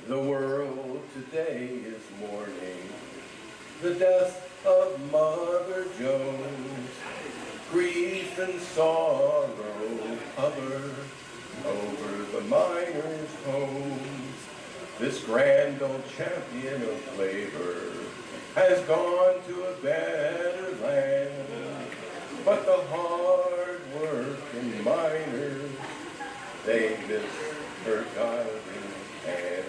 The world today is mourning the death of Mother Jones. Grief and sorrow hover over the miners' homes. This grand old champion of labor has gone to a better land. But the hard-working miners, they miss her guiding hand.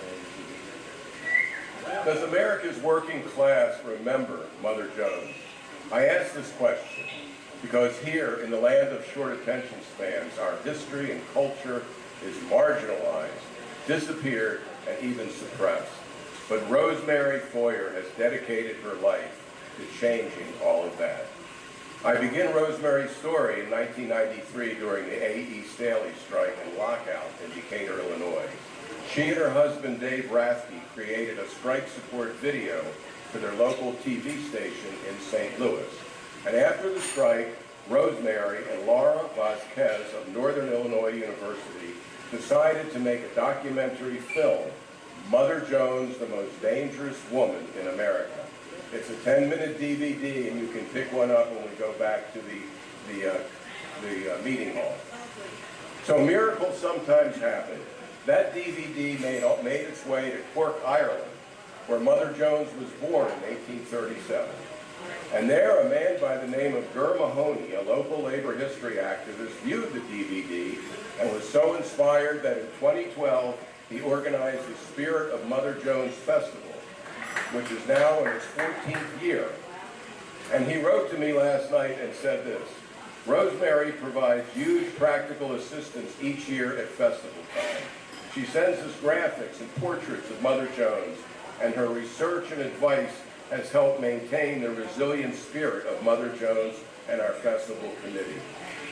Does America's working class remember Mother Jones? I ask this question because here in the land of short attention spans, our history and culture is marginalized, disappeared, and even suppressed. But Rosemary Feurer has dedicated her life to changing all of that. I begin Rosemary's story in 1993 during the A.E. Staley strike and lockout in Decatur, Illinois. She and her husband, Dave Rathke, created a strike support video for their local TV station in St. Louis. And after the strike, Rosemary and Laura Vasquez of Northern Illinois University decided to make a documentary film, Mother Jones, the Most Dangerous Woman in America. It's a 10-minute DVD, and you can pick one up when we go back to the meeting hall. So miracles sometimes happen. That DVD made its way to Cork, Ireland, where Mother Jones was born in 1837. And there, a man by the name of Ger Mahoney, a local labor history activist, viewed the DVD and was so inspired that in 2012, he organized the Spirit of Mother Jones Festival, which is now in its 14th year. And he wrote to me last night and said this: Rosemary provides huge practical assistance each year at festival time. She sends us graphics and portraits of Mother Jones, and her research and advice has helped maintain the resilient spirit of Mother Jones and our festival committee.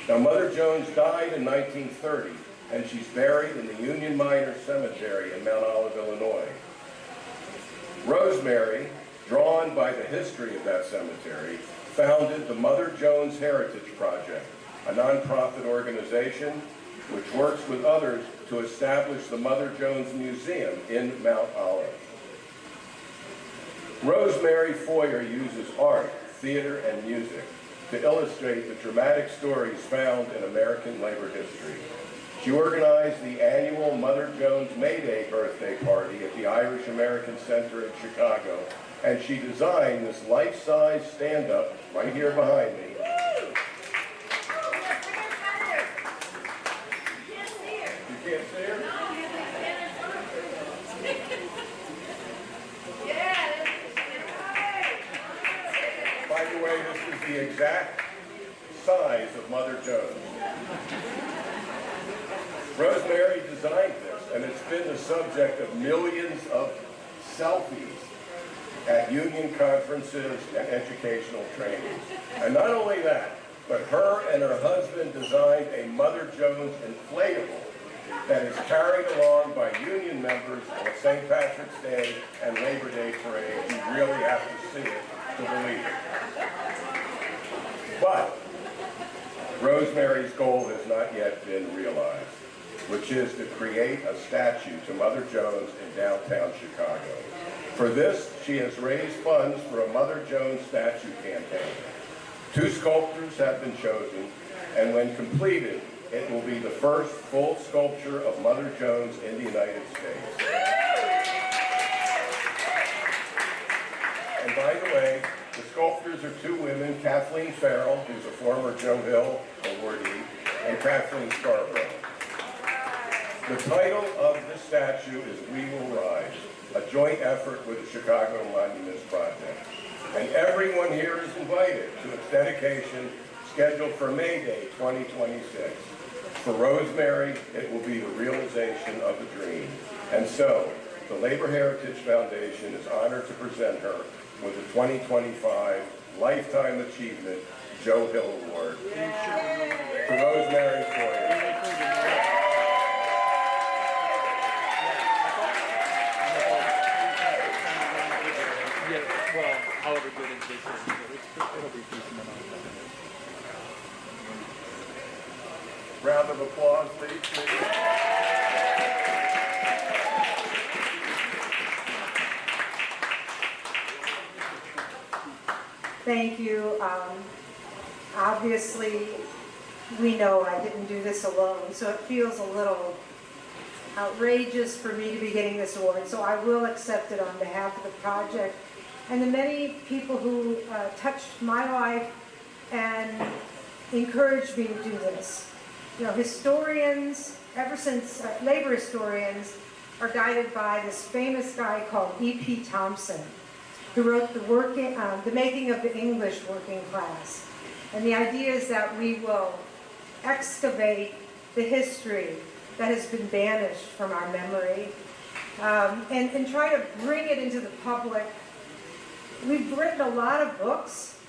Now, Mother Jones died in 1930, and she's buried in the Union Miners Cemetery in Mount Olive, Illinois. Rosemary, drawn by the history of that cemetery, founded the Mother Jones Heritage Project, a nonprofit organization which works with others to establish the Mother Jones Museum in Mount Olive. Rosemary Feurer uses art, theater, and music to illustrate the dramatic stories found in American labor history. She organized the annual Mother Jones May Day birthday party at the Irish American Center in Chicago, and she designed this life-size stand-up right here behind me. You can't see her? By the way, this is the exact size of Mother Jones. Rosemary designed this, and it's been the subject of millions of selfies at union conferences and educational trainings. And not only that, but her and her husband designed a Mother Jones inflatable that is carried along by union members on St. Patrick's Day and Labor Day parades. You really have to see it to believe it. But Rosemary's goal has not yet been realized, which is to create a statue to Mother Jones in downtown Chicago. For this, she has raised funds for a Mother Jones statue campaign. 2 sculptors have been chosen, and when completed, it will be the first full sculpture of Mother Jones in the United States. And by the way, the sculptors are 2 women, Kathleen Farrell, who's a former Joe Hill awardee, and Kathleen Scarborough. The title of the statue is We Will Rise, a joint effort with the Chicago Monuments Project. And everyone here is invited to its dedication, scheduled for May Day 2026. For Rosemary, it will be the realization of a dream. And so, the Labor Heritage Foundation is honored to present her with the 2025 Lifetime Achievement Joe Hill Award. To Rosemary Feurer. Well, however good it is, it'll be decent enough. Round of applause, please. thank you. Obviously, we know I didn't do this alone, so it feels a little outrageous for me to be getting this award. So I will accept it on behalf of the project and the many people who touched my life and encouraged me to do this. You know, historians, ever since labor historians, are guided by this famous guy called E.P. Thompson, who wrote the Making of the English Working Class. And the idea is that we will excavate the history that has been banished from our memory, and try to bring it into the public. We've written a lot of books,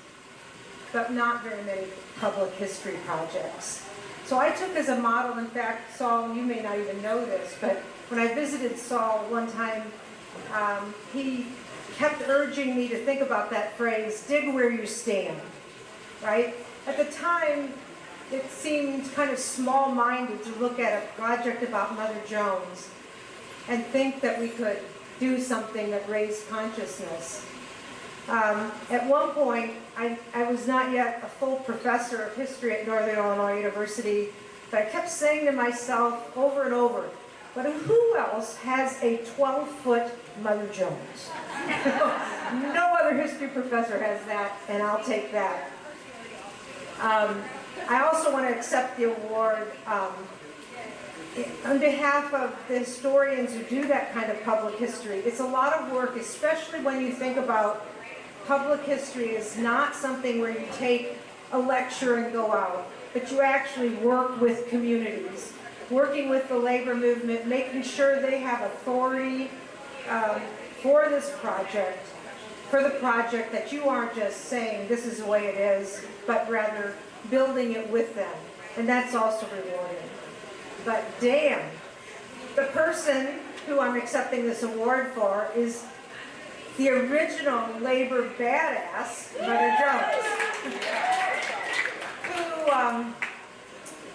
but not very many public history projects. So I took as a model, in fact, Saul, you may not even know this, but when I visited Saul one time, he kept urging me to think about that phrase, dig where you stand, right? At the time, it seemed kind of small-minded to look at a project about Mother Jones and think that we could do something that raised consciousness. At one point, I was not yet a full professor of history at Northern Illinois University, but I kept saying to myself over and over, but who else has a 12-foot Mother Jones? No other history professor has that, and I'll take that. I also want to accept the award on behalf of the historians who do that kind of public history. It's a lot of work, especially when you think about public history is not something where you take a lecture and go out, but you actually work with communities, working with the labor movement, making sure they have authority for this project, for the project, that you aren't just saying this is the way it is, but rather building it with them. And that's also rewarding. But damn, the person who I'm accepting this award for is the original labor badass, Mother Jones. Who,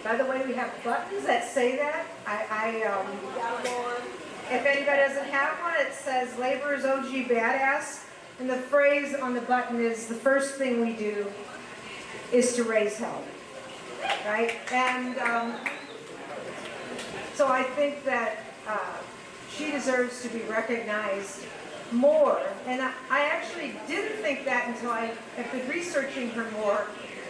by the way, we have buttons that say that. If anybody doesn't have one, it says Labor's OG Badass. And the phrase on the button is, the first thing we do is to raise hell, right? And so I think that she deserves to be recognized more. And I actually didn't think that until I've been researching her more.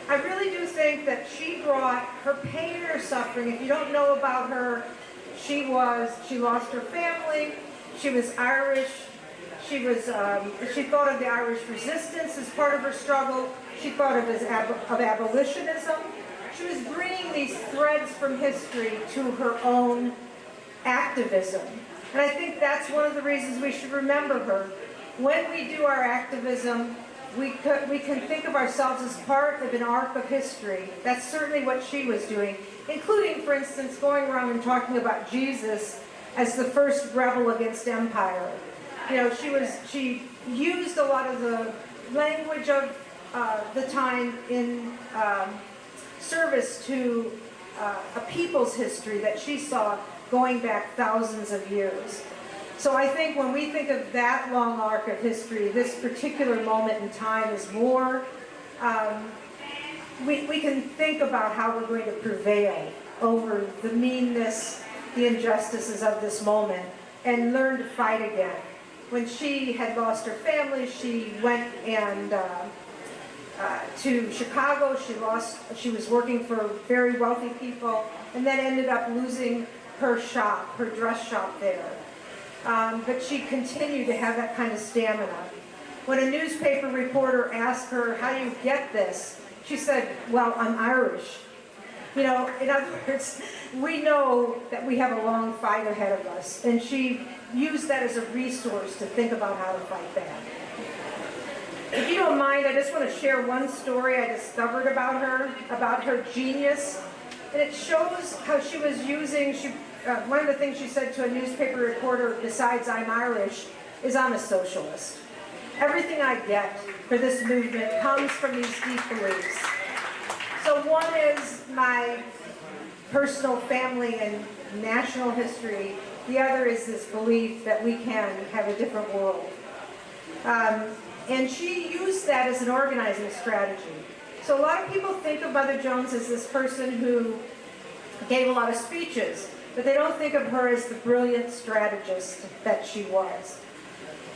I really do think that she brought her pain and her suffering. If you don't know about her, she lost her family, she was Irish, she thought of the Irish resistance as part of her struggle, she thought of abolitionism. She was bringing these threads from history to her own activism. And I think that's one of the reasons we should remember her. When we do our activism, we can think of ourselves as part of an arc of history. That's certainly what she was doing, including, for instance, going around and talking about Jesus as the first rebel against empire. You know, she used a lot of the language of the time in service to a people's history that she saw going back thousands of years. So I think when we think of that long arc of history, this particular moment in time is more, we can think about how we're going to prevail over the meanness, the injustices of this moment, and learn to fight again. When she had lost her family, she went and to Chicago. She was working for very wealthy people, and then ended up losing her shop, her dress shop there. But she continued to have that kind of stamina. When a newspaper reporter asked her, how do you get this? She said, well, I'm Irish. You know, in other words, we know that we have a long fight ahead of us, and she used that as a resource to think about how to fight back. If you don't mind, I just want to share one story I discovered about her genius. And it shows how she was using, one of the things she said to a newspaper reporter, besides I'm Irish, is I'm a socialist. Everything I get for this movement comes from these deep beliefs. So one is my personal family and national history. The other is this belief that we can have a different world. And she used that as an organizing strategy. So a lot of people think of Mother Jones as this person who gave a lot of speeches, but they don't think of her as the brilliant strategist that she was.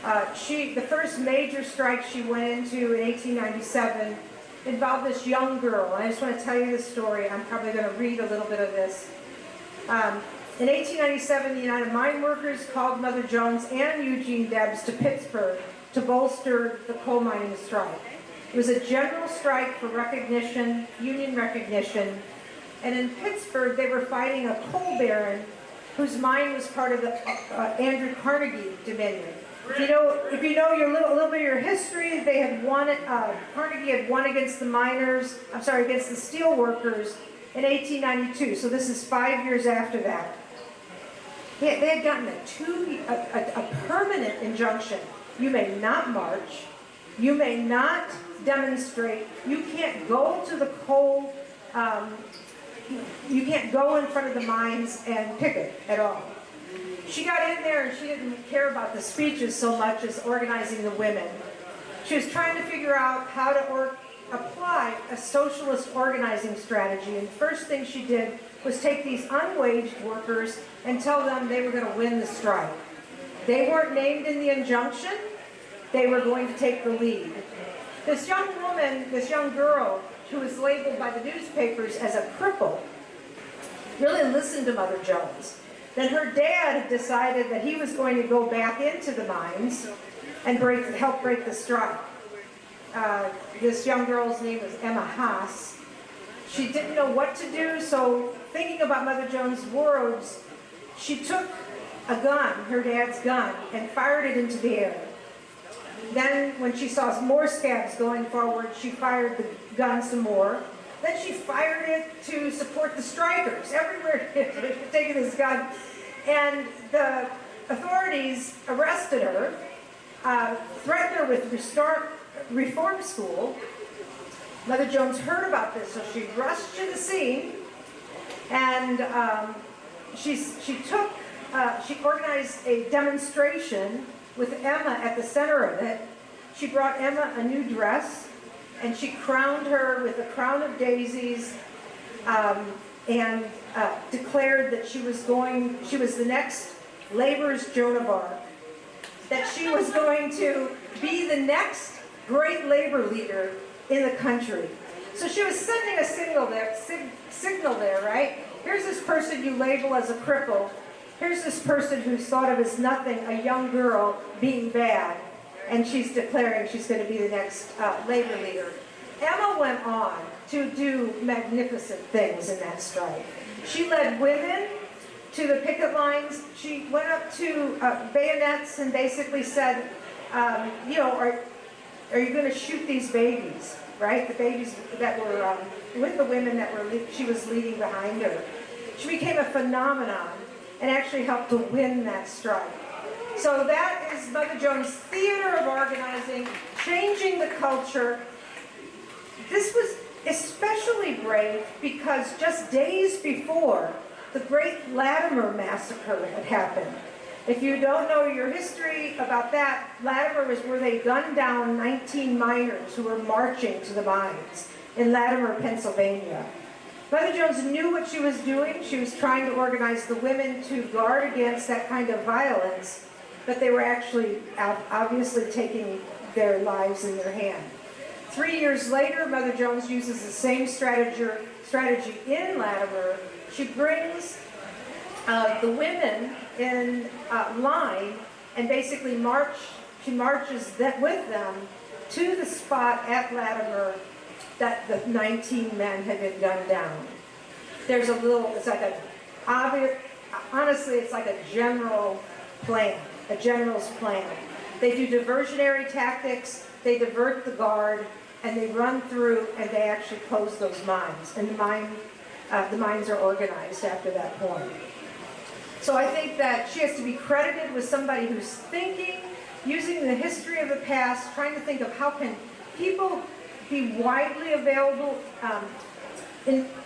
The first major strike she went into in 1897 involved this young girl. And I just want to tell you this story. I'm probably going to read a little bit of this. In 1897, the United Mine Workers called Mother Jones and Eugene Debs to Pittsburgh to bolster the coal mining strike. It was a general strike for recognition, union recognition, and in Pittsburgh they were fighting a coal baron whose mine was part of the Andrew Carnegie Dominion. If you know a little bit of your history, they had won. Carnegie had won against against the steel workers in 1892. So this is 5 years after that. They had gotten a permanent injunction. You may not march. You may not demonstrate. You can't go to the coal. You can't go in front of the mines and picket at all. She got in there and she didn't care about the speeches so much as organizing the women. She was trying to figure out how to apply a socialist organizing strategy. And the first thing she did was take these unwaged workers and tell them they were going to win the strike. They weren't named in the injunction. They were going to take the lead. This young woman, this young girl, who was labeled by the newspapers as a cripple, really listened to Mother Jones. Then her dad had decided that he was going to go back into the mines and help break the strike. This young girl's name was Emma Haas. She didn't know what to do, so thinking about Mother Jones' words, she took a gun, her dad's gun, and fired it into the air. Then when she saw more scabs going forward, she fired the gun some more. Then she fired it to support the strikers. Everywhere she'd taken this gun. And the authorities arrested her, threatened her with reform school. Mother Jones heard about this, so she rushed to the scene, and she organized a demonstration with Emma at the center of it. She brought Emma a new dress, and she crowned her with a crown of daisies, and declared that she was the next labor's Joan of Arc, that she was going to be the next great labor leader in the country. So she was sending a signal there, right? Here's this person you label as a cripple. Here's this person who's thought of as nothing, a young girl being bad, and she's declaring she's going to be the next labor leader. Emma went on to do magnificent things in that strike. She led women to the picket lines. She went up to bayonets and basically said, are you going to shoot these babies, right? The babies that were with the women that she was leading behind her. She became a phenomenon and actually helped to win that strike. So that is Mother Jones' theater of organizing, changing the culture. This was especially brave because just days before, the Great Latimer Massacre had happened. If you don't know your history about that, Latimer was where they gunned down 19 miners who were marching to the mines in Latimer, Pennsylvania. Mother Jones knew what she was doing. She was trying to organize the women to guard against that kind of violence, but they were actually obviously taking their lives in their hand. 3 years later, Mother Jones uses the same strategy in Latimer. She brings the women in line and basically she marches with them to the spot at Latimer that the 19 men had been gunned down. There's honestly, it's like a general's plan. They do diversionary tactics, they divert the guard, and they run through and they actually close those mines. And the mines are organized after that point. So I think that she has to be credited with somebody who's thinking, using the history of the past, trying to think of how can people be widely available,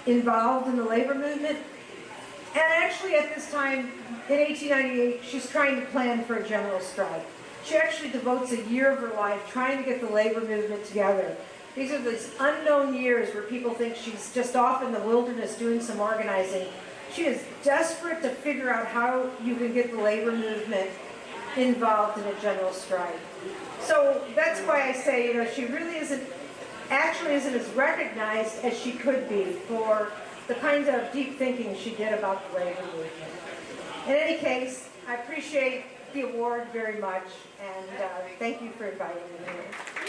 involved in the labor movement. And actually at this time, in 1898, she's trying to plan for a general strike. She actually devotes a year of her life trying to get the labor movement together. These are these unknown years where people think she's just off in the wilderness doing some organizing. She is desperate to figure out how you can get the labor movement involved in a general strike. So that's why I say, you know, she really isn't as recognized as she could be for the kind of deep thinking she did about the labor movement. In any case, I appreciate the award very much, and thank you for inviting me here.